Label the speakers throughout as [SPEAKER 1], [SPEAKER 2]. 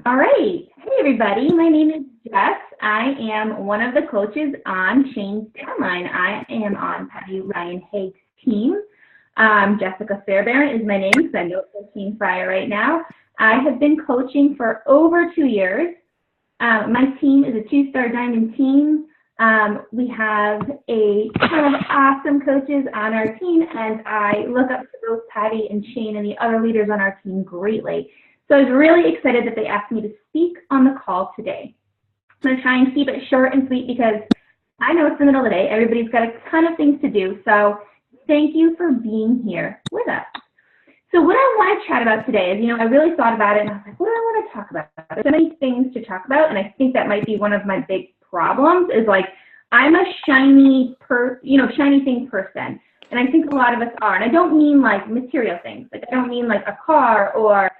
[SPEAKER 1] All right. Hey, everybody. My name is Jess. I am one of the coaches on Shane's Downline. I am on Patty Ryan Haig's team. Jessica Fairbairn is my name, because I know it's Shane Fryer right now. I have been coaching for over 2 years. My team is a 2-star diamond team. We have a ton of awesome coaches on our team, and I look up to both Patty and Shane and the other leaders on our team greatly. So I was really excited that they asked me to speak on the call today. I'm going to try and keep it short and sweet because I know it's the middle of the day. Everybody's got a ton of things to do. So thank you for being here with us. So what I want to chat about today is, I really thought about it and I was like, what do I want to talk about? There's so many things to talk about, and I think that might be one of my big problems is like, I'm a shiny thing person. And I think a lot of us are. And I don't mean like material things. Like I don't mean like a car or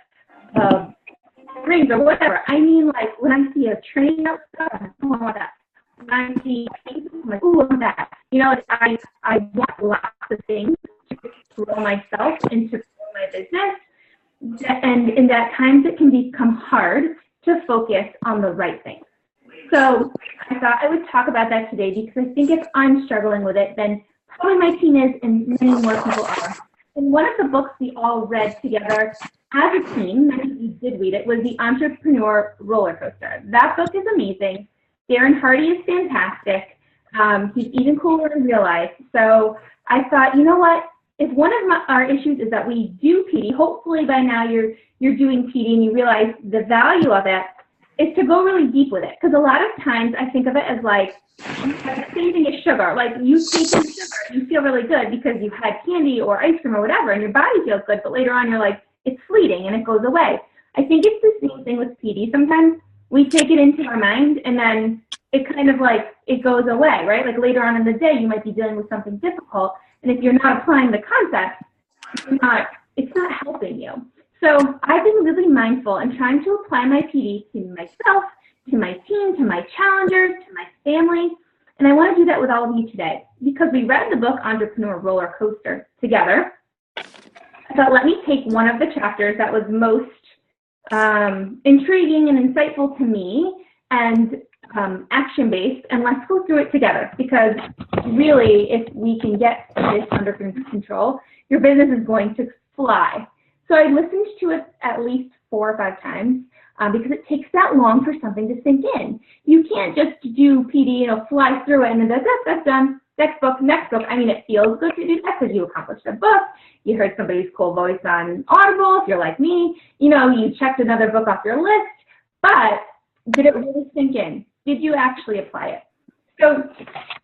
[SPEAKER 1] rings or whatever. I mean like when I see a train outside, I'm like, oh, I want that. When I see people, I'm like, oh, I want that. I want lots of things to grow myself and to grow my business. And in that times it can become hard to focus on the right things. So I thought I would talk about that today because I think if I'm struggling with it, then probably my team is and many more people are. And one of the books we all read together as a team, many of you did read it, was The Entrepreneur Roller Coaster. That book is amazing. Darren Hardy is fantastic. He's even cooler in real life. So I thought, you know what? If one of our issues is that we do PD, hopefully by now you're doing PD and you realize the value of it, is to go really deep with it. Because a lot of times I think of it as like saving a sugar. Like you take in sugar, you feel really good because you've had candy or ice cream or whatever, and your body feels good, but later on you're like, it's fleeting and it goes away. I think it's the same thing with PD. Sometimes we take it into our mind and then it kind of like, it goes away, right? Like later on in the day, you might be dealing with something difficult. And if you're not applying the concept, it's not helping you. So I've been really mindful and trying to apply my PD to myself, to my team, to my challengers, to my family. And I want to do that with all of you today because we read the book Entrepreneur Roller Coaster together. I thought, let me take one of the chapters that was most intriguing and insightful to me and action-based, and let's go through it together because really, if we can get this under control, your business is going to fly. So I listened to it at least 4 or 5 times because it takes that long for something to sink in. You can't just do PD, fly through it and then that's done. Next book. I mean, it feels good to do that because you accomplished a book. You heard somebody's cool voice on Audible. If you're like me, you checked another book off your list. But did it really sink in? Did you actually apply it? So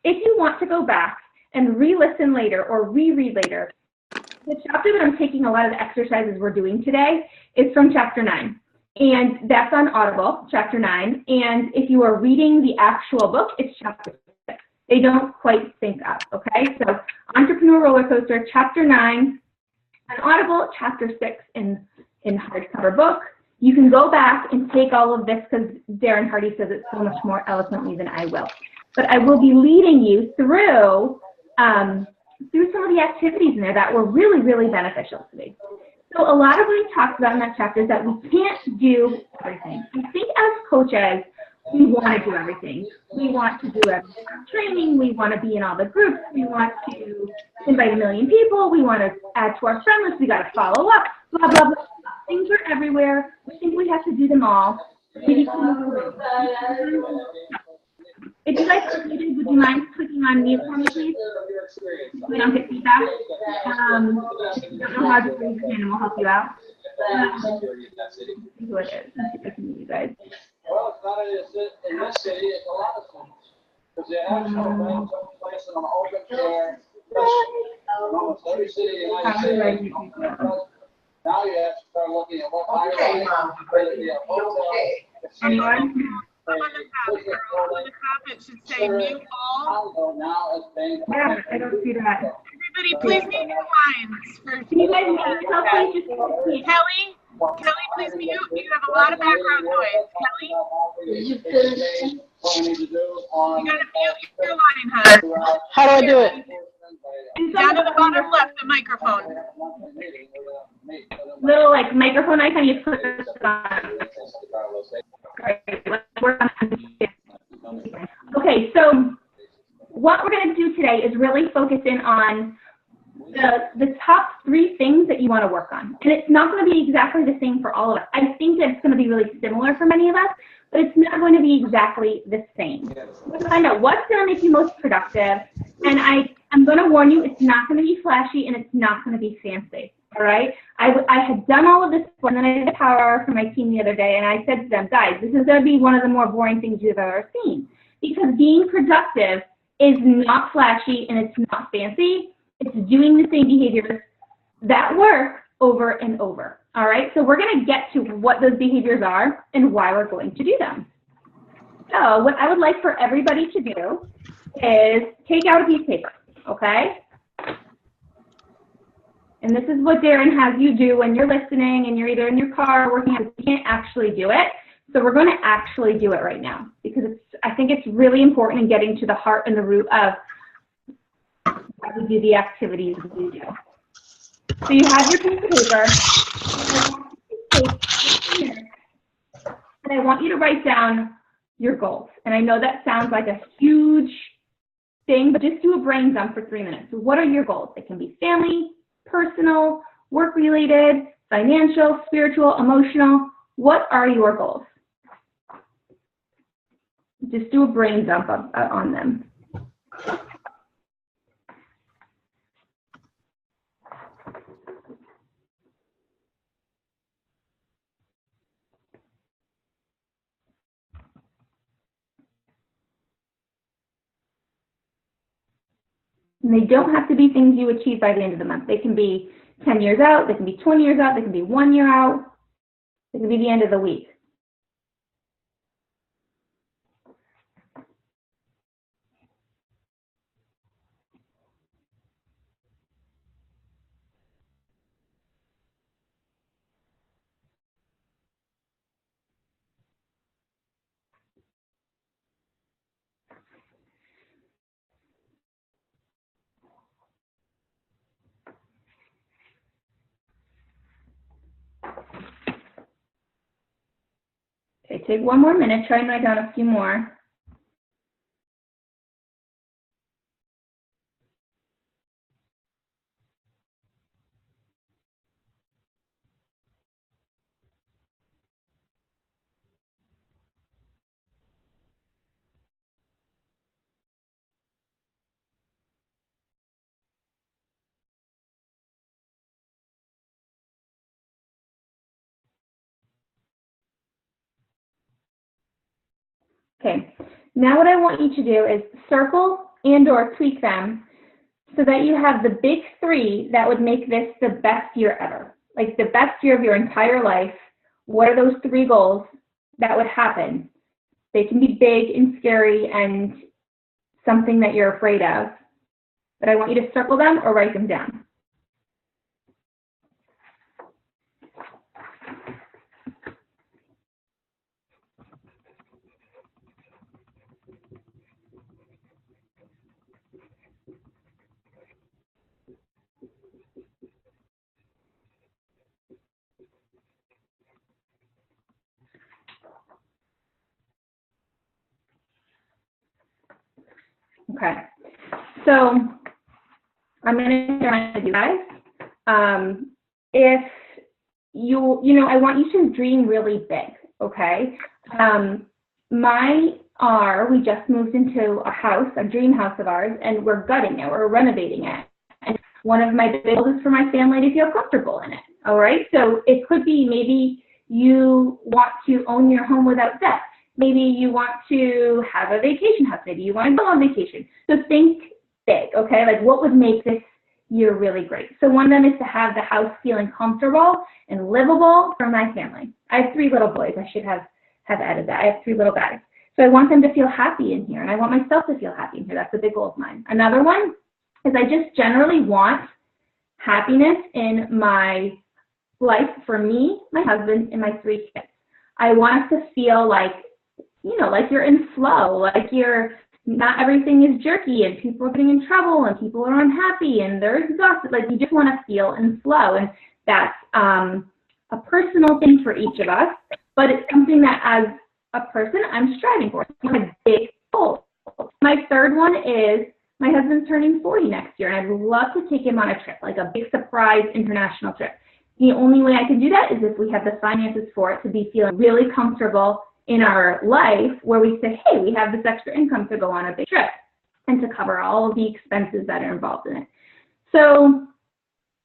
[SPEAKER 1] if you want to go back and re-listen later or reread later, the chapter that I'm taking a lot of the exercises we're doing today is from chapter 9. And that's on Audible, chapter 9. And if you are reading the actual book, it's chapter 6. They don't quite sync up, okay? So Entrepreneur Roller Coaster, chapter 9. On Audible, chapter 6 in hardcover book. You can go back and take all of this because Darren Hardy says it so much more eloquently than I will. But I will be leading you through some of the activities in there that were really, really beneficial to me. So a lot of what he talks about in that chapter is that we can't do everything. I think as coaches, we want to do everything. We want to do every training. We want to be in all the groups. We want to invite 1 million people. We want to add to our friend list. We got to follow up, blah, blah, blah. Things are everywhere. We think we have to do them all. If you guys are muted, would you mind clicking on mute for me, please? So we don't get feedback. If you don't know how to raise your hand, and we'll help you out. Who it is? Let's see if I can mute you guys.
[SPEAKER 2] Well, it's not in this city, it's a lot of them. Because the actual things take place on open air. Almost every city in the United States. Now you have to start looking at what
[SPEAKER 1] Anyone?
[SPEAKER 3] On the top, it should say mute all.
[SPEAKER 1] Yeah, I don't see that.
[SPEAKER 3] Everybody, please mute your lines.
[SPEAKER 1] Can you guys mute yourself, please?
[SPEAKER 3] Kelly, please mute. You have a lot of background noise. Kelly? You gotta mute your line, hon.
[SPEAKER 4] How do I do it?
[SPEAKER 3] Down to the bottom left, the microphone.
[SPEAKER 1] little like microphone icon, you put it on. Okay, so what we're going to do today is really focus in on the top 3 things that you want to work on. And it's not going to be exactly the same for all of us. I think that it's going to be really similar for many of us, but it's not going to be exactly the same. We'll find out what's going to make you most productive. And I'm going to warn you, it's not going to be flashy and it's not going to be fancy. All right? I had done all of this before, and then I did a power hour for my team the other day, and I said to them, guys, this is going to be one of the more boring things you've ever seen. Because being productive is not flashy and it's not fancy. It's doing the same behaviors that work over and over. All right? So we're going to get to what those behaviors are and why we're going to do them. So what I would like for everybody to do is take out a piece of paper, okay? And this is what Darren has you do when you're listening and you're either in your car or working out. You can't actually do it. So we're going to actually do it right now because I think it's really important in getting to the heart and the root of why we do the activities we do. So you have your piece of paper, and I want you to write down your goals. And I know that sounds like a huge thing, but just do a brain dump for 3 minutes. So what are your goals? It can be family, personal, work-related, financial, spiritual, emotional. What are your goals? Just do a brain dump on them. And they don't have to be things you achieve by the end of the month. They can be 10 years out, they can be 20 years out, they can be 1 year out, they can be the end of the week. Okay, take 1 more minute, try and write down a few more. Okay, now what I want you to do is circle and or tweak them so that you have the big 3 that would make this the best year ever. Like the best year of your entire life. What are those 3 goals that would happen? They can be big and scary and something that you're afraid of, but I want you to circle them or write them down. Okay, so I'm going to remind you guys, if you know, I want you to dream really big, okay? We just moved into a house, a dream house of ours, and we're gutting it, we're renovating it. And one of my big goals is for my family to feel comfortable in it, all right? So it could be maybe you want to own your home without debt. Maybe you want to have a vacation house. Maybe you want to go on vacation. So think big, okay? Like what would make this year really great? So one of them is to have the house feeling comfortable and livable for my family. I have 3 little boys. I should have added that. I have 3 little guys. So I want them to feel happy in here, and I want myself to feel happy in here. That's a big goal of mine. Another one is I just generally want happiness in my life for me, my husband, and my 3 kids. I want us to feel like, you know, like you're in flow, like not everything is jerky and people are getting in trouble and people are unhappy and they're exhausted. Like you just want to feel in flow. And that's a personal thing for each of us, but it's something that as a person I'm striving for. It's my big goal. My third one is my husband's turning 40 next year, and I'd love to take him on a trip, like a big surprise international trip. The only way I can do that is if we have the finances for it, to be feeling really comfortable in our life where we say, hey, we have this extra income to go on a big trip and to cover all of the expenses that are involved in it. So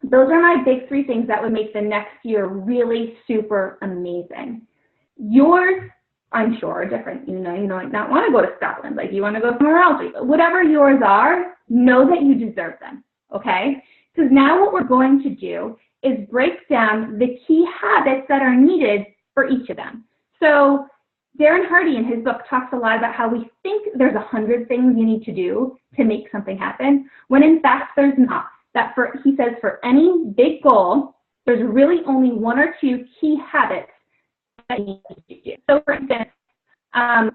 [SPEAKER 1] those are my big 3 things that would make the next year really super amazing. Yours, I'm sure, are different. You might not want to go to Scotland, like you want to go somewhere else. Whatever yours are, know that you deserve them, okay? Because now what we're going to do is break down the key habits that are needed for each of them. So Darren Hardy in his book talks a lot about how we think there's 100 things you need to do to make something happen, when in fact there's not. He says for any big goal, there's really only 1 or 2 key habits that you need to do. So for instance,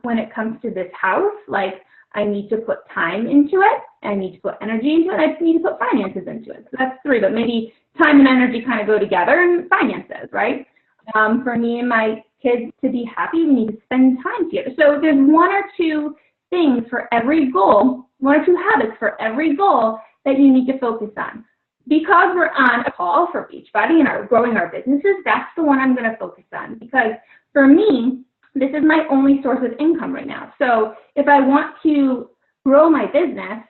[SPEAKER 1] when it comes to this house, like I need to put time into it, I need to put energy into it, I need to put finances into it. So that's 3, but maybe time and energy kind of go together, and finances, right? For me and my kids to be happy, we need to spend time together. So there's 1 or 2 things for every goal, 1 or 2 habits for every goal that you need to focus on. Because we're on a call for Beachbody and are growing our businesses, that's the one I'm going to focus on. Because for me, this is my only source of income right now. So if I want to grow my business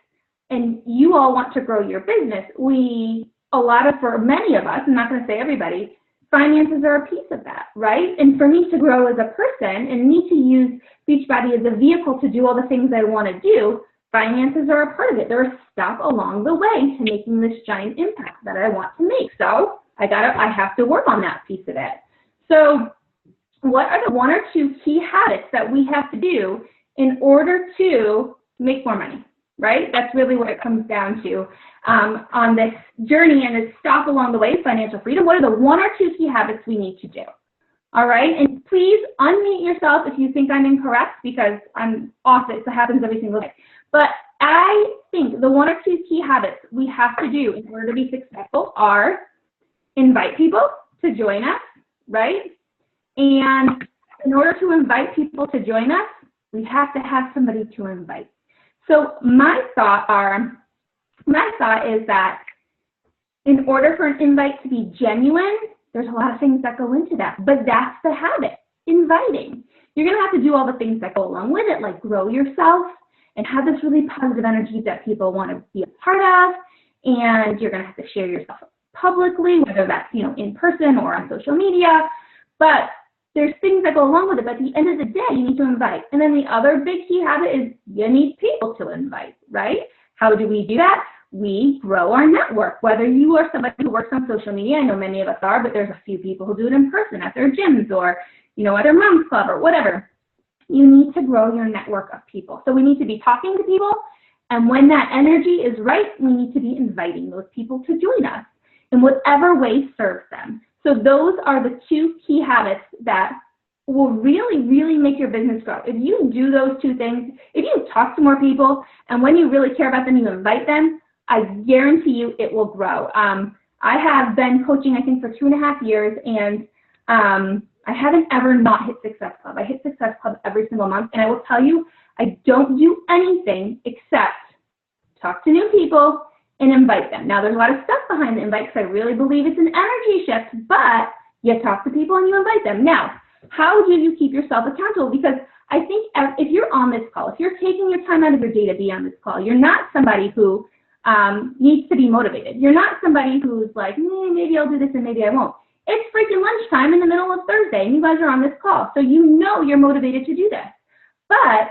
[SPEAKER 1] and you all want to grow your business, for many of us, I'm not going to say everybody, finances are a piece of that, right? And for me to grow as a person and me to use Beachbody as a vehicle to do all the things I want to do, finances are a part of it. They're a step along the way to making this giant impact that I want to make. So I have to work on that piece of it. So what are the 1 or 2 key habits that we have to do in order to make more money, right? That's really what it comes down to on this journey and this stop along the way, financial freedom. What are the 1 or 2 key habits we need to do? All right, and please unmute yourself if you think I'm incorrect, because I'm off it. It happens every single day. But I think the 1 or 2 key habits we have to do in order to be successful are invite people to join us, right? And in order to invite people to join us, we have to have somebody to invite. So my thought is that in order for an invite to be genuine, there's a lot of things that go into that, but that's the habit, inviting. You're going to have to do all the things that go along with it, like grow yourself and have this really positive energy that people want to be a part of, and you're going to have to share yourself publicly, whether that's in person or on social media, but there's things that go along with it, but at the end of the day, you need to invite. And then the other big key habit is you need people to invite, right? How do we do that? We grow our network. Whether you are somebody who works on social media, I know many of us are, but there's a few people who do it in person at their gyms or, at their mom's club or whatever. You need to grow your network of people. So we need to be talking to people, and when that energy is right, we need to be inviting those people to join us in whatever way serves them. So those are the 2 key habits that will really, really make your business grow. If you do those 2 things, if you talk to more people, and when you really care about them, you invite them, I guarantee you it will grow. I have been coaching, I think, for 2.5 years, and I haven't ever not hit Success Club. I hit Success Club every single month, and I will tell you, I don't do anything except talk to new people and invite them. Now, there's a lot of stuff behind the invite because I really believe it's an energy shift, but you talk to people and you invite them. Now, how do you keep yourself accountable? Because I think if you're on this call, if you're taking your time out of your day to be on this call, you're not somebody who needs to be motivated. You're not somebody who's like, maybe I'll do this and maybe I won't. It's freaking lunchtime in the middle of Thursday and you guys are on this call, so you're motivated to do this. But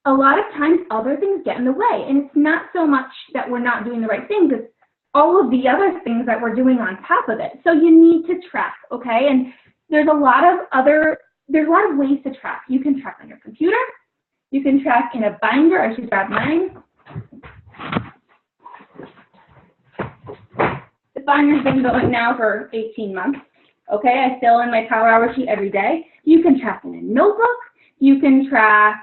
[SPEAKER 1] a lot of times other things get in the way, and it's not so much that we're not doing the right things, it's all of the other things that we're doing on top of it. So you need to track, okay? And there's a lot of ways to track. You can track on your computer. You can track in a binder. I should grab mine. The binder's been going now for 18 months. Okay, I fill in my Power Hour sheet every day. You can track in a notebook. You can track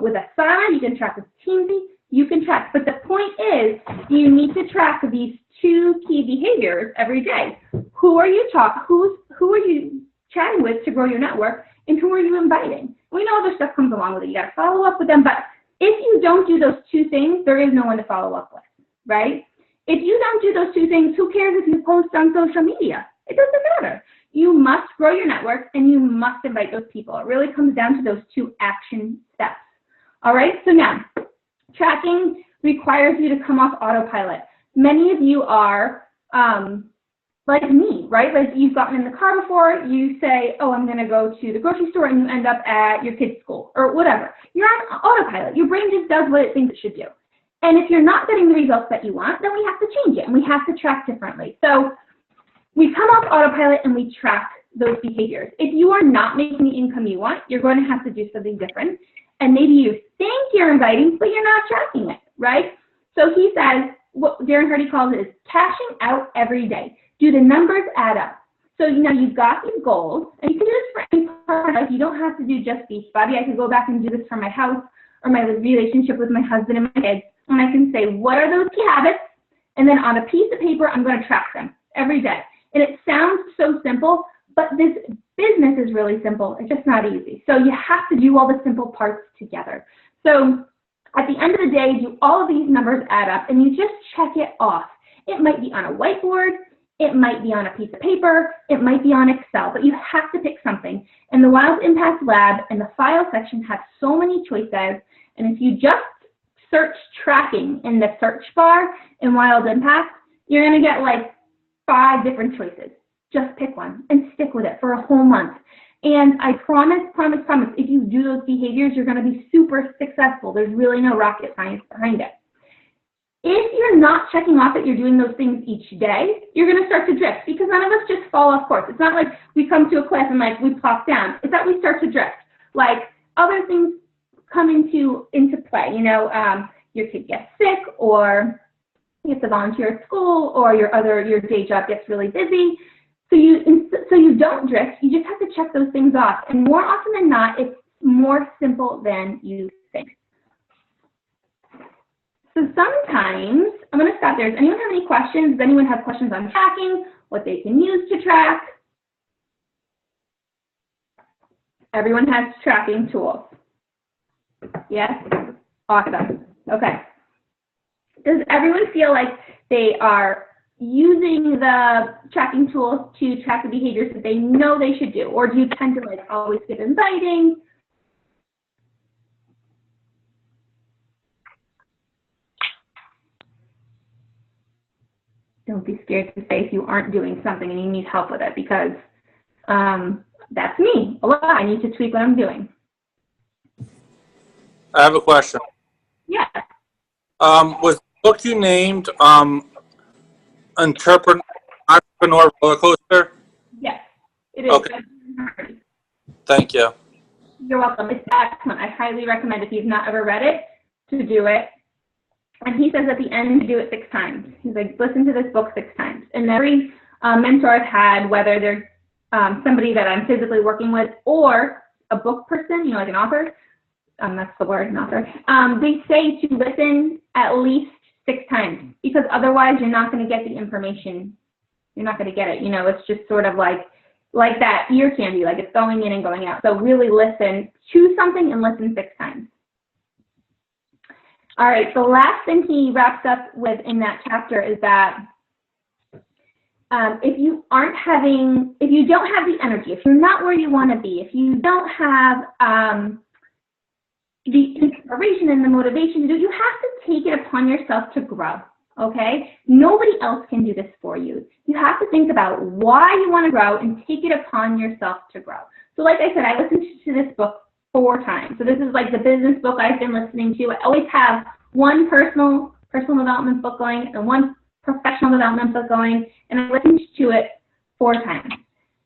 [SPEAKER 1] with Asana. You can track with Teamsy. You can track. But the point is, you need to track these 2 key behaviors every day. who are you chatting with to grow your network, and who are you inviting? We know other stuff comes along with it. You got to follow up with them, but if you don't do those two things, there is no one to follow up with, right? If you don't do those two things, who cares if you post on social media? It doesn't matter. You must grow your network, and you must invite those people. It really comes down to those two action steps. All right, so now, tracking requires you to come off autopilot. Many of you are like me, right? Like you've gotten in the car before, you say, oh, I'm going to go to the grocery store, and you end up at your kid's school or whatever. You're on autopilot. Your brain just does what it thinks it should do. And if you're not getting the results that you want, then we have to change it, and we have to track differently. So we come off autopilot and we track those behaviors. If you are not making the income you want, you're going to have to do something different. And maybe you think you're inviting, but you're not tracking it, right? So he says, what Darren Hardy calls it is cashing out every day. Do the numbers add up? So, you know, you've got these goals, and you can do this for any part of life. You don't have to do just Beachbody. I can go back and do this for my house or my relationship with my husband and my kids. And I can say, what are those key habits? And then on a piece of paper, I'm going to track them every day. And it sounds so simple, but this business is really simple. It's just not easy. So you have to do all the simple parts together. So at the end of the day, do all of these numbers add up, and you just check it off. It might be on a whiteboard. It might be on a piece of paper. It might be on Excel, but you have to pick something. And the Wild Impact Lab and the file section have so many choices. And if you just search tracking in the search bar in Wild Impact, you're going to get like 5 different choices. Just pick one and stick with it for a whole month. And I promise, if you do those behaviors, you're going to be super successful. There's really no rocket science behind it. If you're not checking off that you're doing those things each day, you're going to start to drift, because none of us just fall off course. It's not like we come to a cliff and like we plop down. It's that we start to drift. Like other things come into play. You know, your kid gets sick, or you have to volunteer at school, or your day job gets really busy. So you don't drift. You just have to check those things off. And more often than not, it's more simple than you think. So sometimes, I'm going to stop there. Does anyone have any questions? Does anyone have questions on tracking, what they can use to track? Everyone has tracking tools. Yes? Awesome. Okay. Does everyone feel like they are using the tracking tools to track the behaviors that they know they should do? Or do you tend to like always get inviting? Don't be scared to say if you aren't doing something and you need help with it, because that's me. A lot. I need to tweak what I'm doing.
[SPEAKER 4] I have a question.
[SPEAKER 1] Yeah.
[SPEAKER 4] Was the book you named Entrepreneur Roller Coaster?
[SPEAKER 1] Yes, it is.
[SPEAKER 4] Okay. Thank you.
[SPEAKER 1] You're welcome. It's excellent. I highly recommend, if you've not ever read it, to do it. And he says at the end to do it 6 times. He's like, listen to this book 6 times. And every mentor I've had, whether they're somebody that I'm physically working with or a book person, you know, like an author, that's the word, an author, they say to listen at least 6 times, because otherwise you're not going to get the information. You're not going to get it. You know, it's just sort of like that ear candy, like it's going in and going out. So really listen, choose something and listen 6 times. All right, the last thing he wraps up with in that chapter is that if you don't have the energy, if you're not where you want to be, if you don't have the inspiration and the motivation to do it, you have to take it upon yourself to grow, okay? Nobody else can do this for you. You have to think about why you want to grow and take it upon yourself to grow. So like I said, I listened to this book 4 times. So this is like the business book I've been listening to. I always have one personal development book going and one professional development book going, and I listened to it 4 times.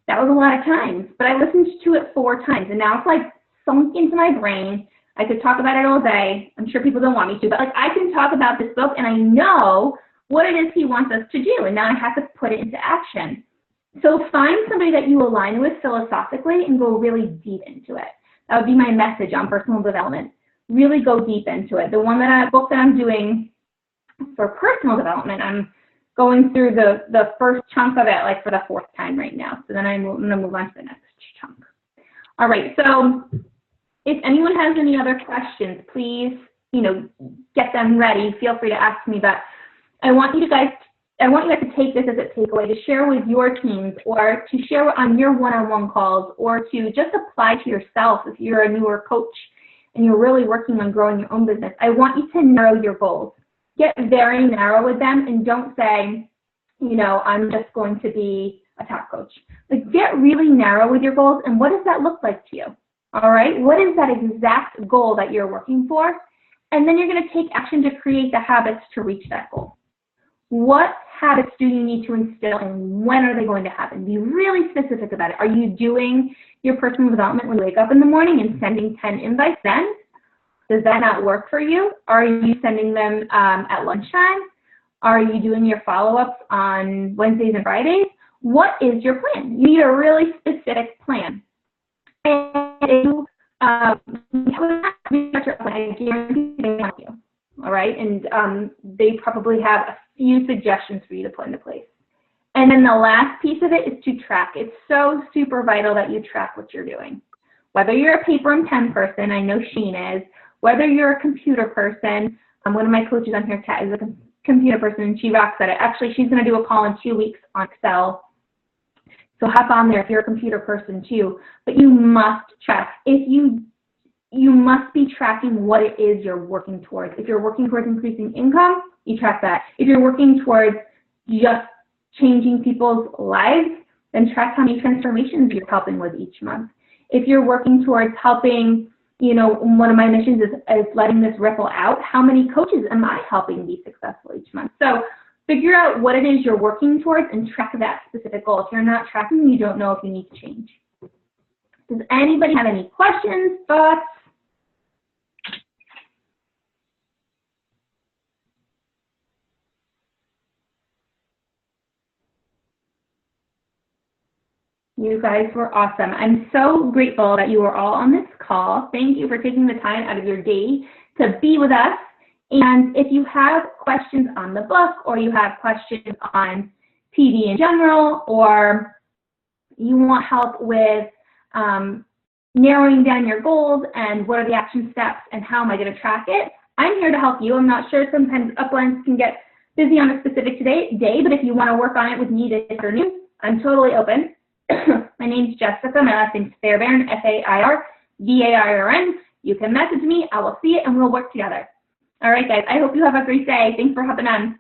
[SPEAKER 1] That was a lot of times, but I listened to it 4 times, and now it's like sunk into my brain. I could talk about it all day. I'm sure people don't want me to, but like I can talk about this book, and I know what it is he wants us to do, and now I have to put it into action. So find somebody that you align with philosophically and go really deep into it. That would be my message on personal development. Really go deep into it. The book that I'm doing for personal development, I'm going through the first chunk of it, like for the 4th time right now. So then I'm going to move on to the next chunk. All right, so if anyone has any other questions, please, get them ready. Feel free to ask me, but I want you guys to take this as a takeaway to share with your teams, or to share on your one-on-one calls, or to just apply to yourself if you're a newer coach and you're really working on growing your own business. I want you to narrow your goals. Get very narrow with them, and don't say, I'm just going to be a top coach. Like, get really narrow with your goals, and what does that look like to you? All right, what is that exact goal that you're working for? And then you're going to take action to create the habits to reach that goal. What habits do you need to instill, and when are they going to happen? Be really specific about it. Are you doing your personal development when you wake up in the morning and sending 10 invites then? Does that not work for you? Are you sending them at lunchtime? Are you doing your follow-ups on Wednesdays and Fridays? What is your plan? You need a really specific plan. And if you have I guarantee they help you. All right, and they probably have a few suggestions for you to put into place. And then the last piece of it is to track. It's so super vital that you track what you're doing. Whether you're a paper and pen person, I know Sheen is, whether you're a computer person, one of my coaches on here, Kat, is a computer person, and she rocks at it. Actually, she's going to do a call in 2 weeks on Excel. So hop on there if you're a computer person too. But you must track. If you must be tracking what it is you're working towards. If you're working towards increasing income, you track that. If you're working towards just changing people's lives, then track how many transformations you're helping with each month. If you're working towards helping, one of my missions is letting this ripple out, how many coaches am I helping be successful each month? So figure out what it is you're working towards and track that specific goal. If you're not tracking, you don't know if you need to change. Does anybody have any questions, thoughts? You guys were awesome. I'm so grateful that you were all on this call. Thank you for taking the time out of your day to be with us. And if you have questions on the book, or you have questions on PD in general, or you want help with narrowing down your goals and what are the action steps and how am I going to track it, I'm here to help you. I'm not sure, sometimes uplines can get busy on a specific day, but if you want to work on it with me this afternoon, I'm totally open. My name's Jessica. My last name's Fairbairn, Fairvairn. You can message me. I will see it, and we'll work together. All right, guys. I hope you have a great day. Thanks for hopping on.